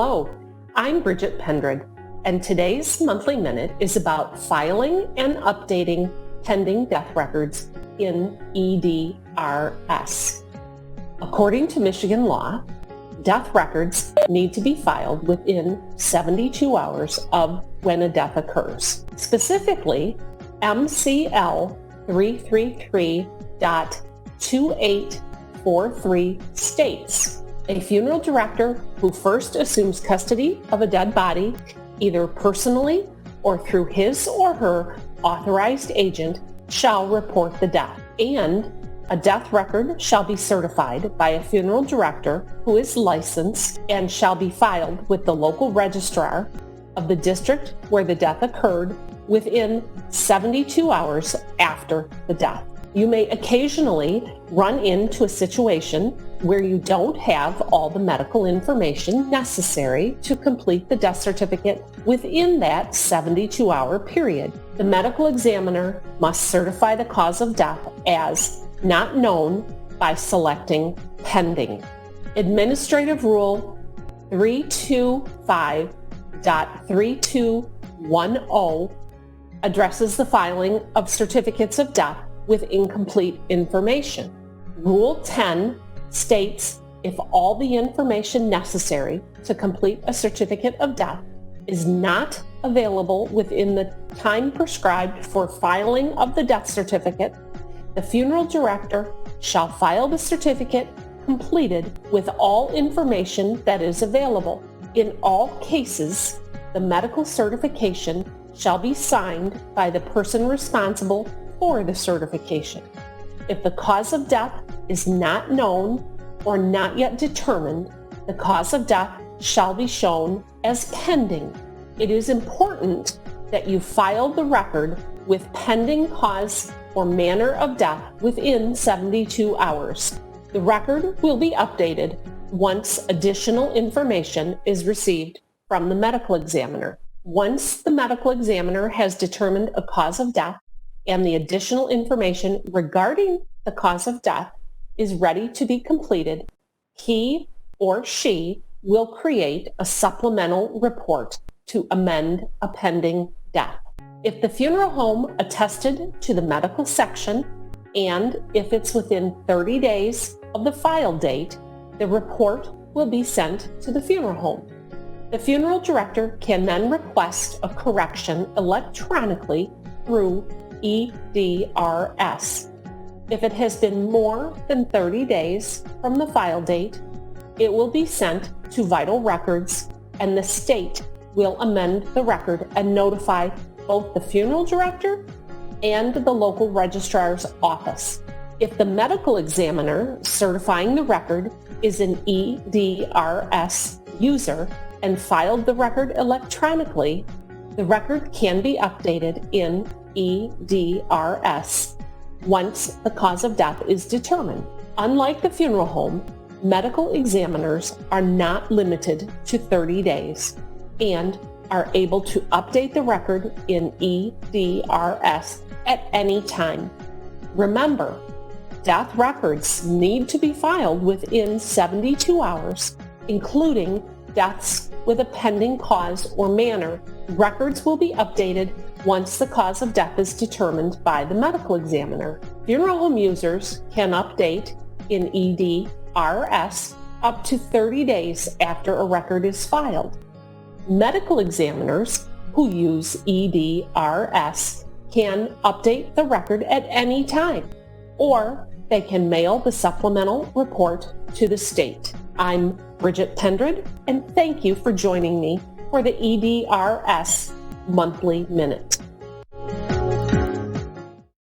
Hello, I'm Bridget Pendred, and today's Monthly Minute is about filing and updating pending death records in EDRS. According to Michigan law, death records need to be filed within 72 hours of when a death occurs. Specifically, MCL 333.2843 states, a funeral director who first assumes custody of a dead body, either personally or through his or her authorized agent, shall report the death, and a death record shall be certified by a funeral director who is licensed and shall be filed with the local registrar of the district where the death occurred within 72 hours after the death. You may occasionally run into a situation where you don't have all the medical information necessary to complete the death certificate within that 72-hour period. The medical examiner must certify the cause of death as not known by selecting pending. Administrative Rule 325.3210 addresses the filing of certificates of death with incomplete information. Rule 10 states if all the information necessary to complete a certificate of death is not available within the time prescribed for filing of the death certificate, the funeral director shall file the certificate completed with all information that is available. In all cases, the medical certification shall be signed by the person responsible for the certification. If the cause of death is not known or not yet determined, the cause of death shall be shown as pending. It is important that you file the record with pending cause or manner of death within 72 hours. The record will be updated once additional information is received from the medical examiner. Once the medical examiner has determined a cause of death and the additional information regarding the cause of death is ready to be completed, he or she will create a supplemental report to amend a pending death. If the funeral home attested to the medical section and if it's within 30 days of the file date, the report will be sent to the funeral home. The funeral director can then request a correction electronically through EDRS. If it has been more than 30 days from the file date, it will be sent to Vital Records and the state will amend the record and notify both the funeral director and the local registrar's office. If the medical examiner certifying the record is an EDRS user and filed the record electronically, the record can be updated in EDRS once the cause of death is determined. Unlike the funeral home, medical examiners are not limited to 30 days and are able to update the record in EDRS at any time. Remember, death records need to be filed within 72 hours, including deaths with a pending cause or manner. Records will be updated once the cause of death is determined by the medical examiner. Funeral home users can update in EDRS up to 30 days after a record is filed. Medical examiners who use EDRS can update the record at any time, or they can mail the supplemental report to the state. I'm Bridget Pendred, and thank you for joining me for the EDRS Monthly Minute.